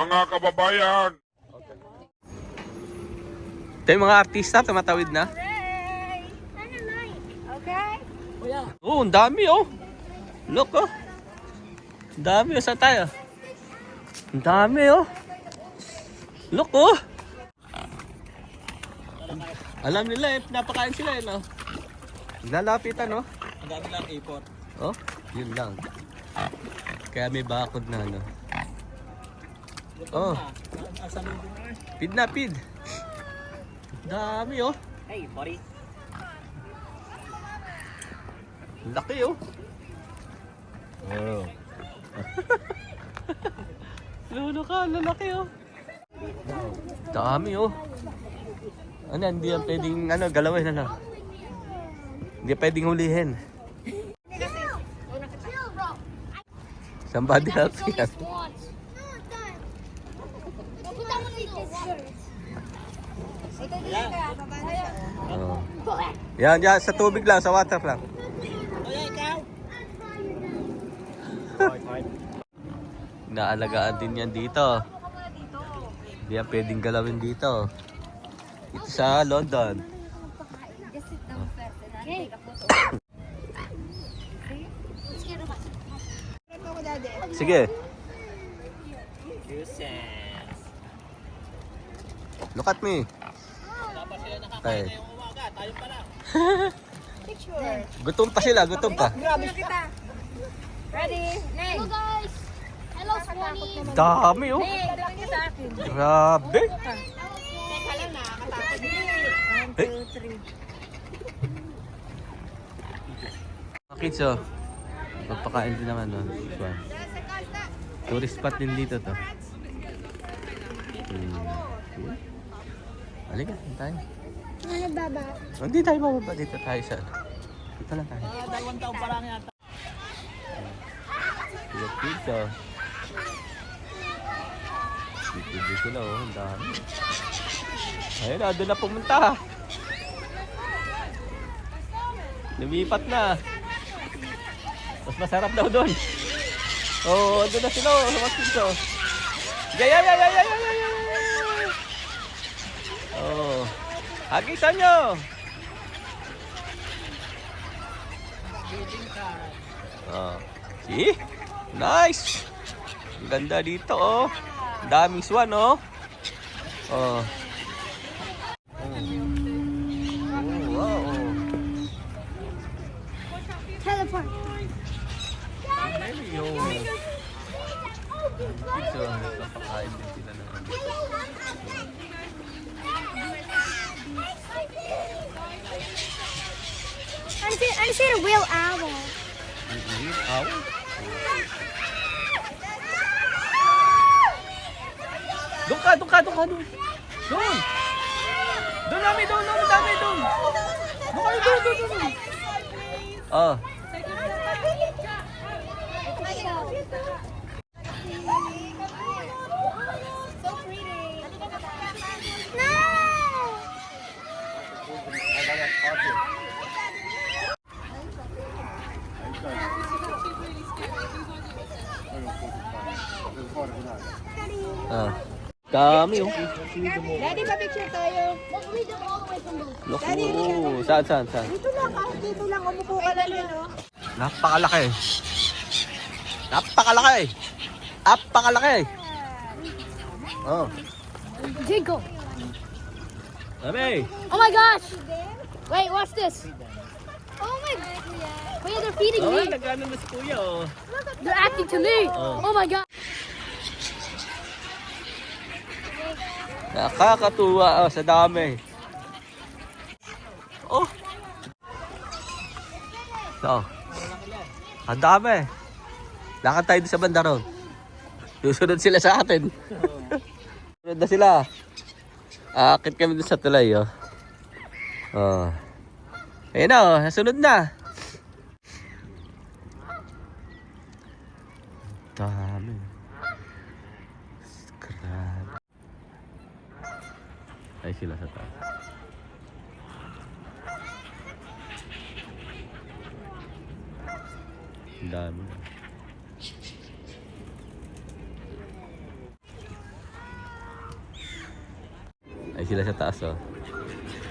Mga kababayan! Ito yung mga artista, tumatawid na. Okay? Oh, ang dami oh. Look oh. Ang dami oh, saan tayo? Ang dami oh. Look oh. Alam nila eh, napakain sila eh no. Nalapitan oh. Ang dami lang ipot. Oh, yun lang. Kaya may bakod na ano. Oh, pid na pid. Dami oh. Hey, buddy. Laki oh. Oh. Lulo ka, lalaki oh. Dami oh. Ano, hindi yan pwedeng ano, galawin ano. Hindi pwedeng hulihin. Somebody else yan. Oh. Yan, yan, sa tubig lang, sa water lang. Naalagaan din yan dito. Hindi yan pwedeng galawin dito. Ito sa London. Sige. Look at me. Okay. Gutom pa sila, gutom pa. Ready? Hello guys! Hello Swanee! Dami oh. Grabe. Teka lang na, katakot. 1, 2, 3. Mga kids oh. Magpakain din naman oh. Tourist spot din dito to. Halika, tayo. Ano baba? Hindi tayo mababa dito tayo sa... Dito lang tayo. 2 taon pa lang yata. Dito. Dito sila oh, ang dami. Ayun na, doon na pumunta. Lumipat na. Mas masarap daw doon. Oh, doon na sila oh, lumasin ko. Gaya. Oh. Hagitan nyo. Oh. See? Nice. Ang ganda dito oh. Daming swan oh. Oh. Wow. Teleport. Yo. Ito, napakain din sila ng I see a real owl. Owl? Doon ka. Doon. Doon dami. Doon. Oh. So pretty. No! Ah. Dami oh. Daddy, pa-picture tayo. Let's read them all the way from the... Look. Oh. Saan? Dito lang, umupo ka lang yun, oh. Napakalaki. Oh. Jiggle. Dami. Oh my gosh! Wait, watch this. Oh my... Wait, they're feeding Oh, me. nagano na si Kuya oh. They're acting to me. Oh my god. Nakakatuwa oh, sa dami. Oh. So. Ang dami. Lakad tayo sa banda ron. Susunod sila sa atin. Susunod na sila. Aakit kami dun sa tulay oh. Oh. Ayun na oh, nasunod na. Dami. Grabe. Ay sila sa taas. Ang dami. Ay sila sa taas oh.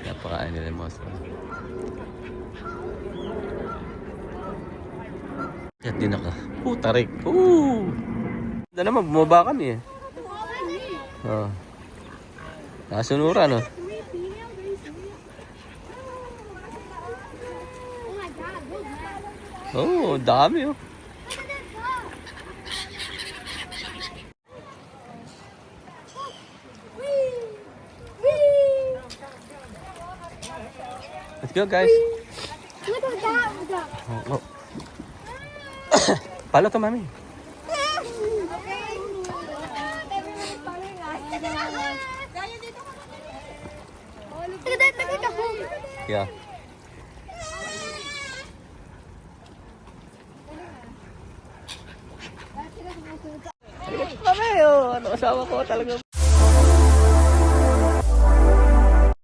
Napakain nila yung mouse. Kaya din ako. Tarik. Ito naman, bumaba kami eh. Oh. Nakasunura no. Oh my God, those man. Oh, dami oh. Let's go guys. Look at that. Oh. Palo to mami. Look at that, look at the home. Yeah. Kami oh, ano asawa ko talaga.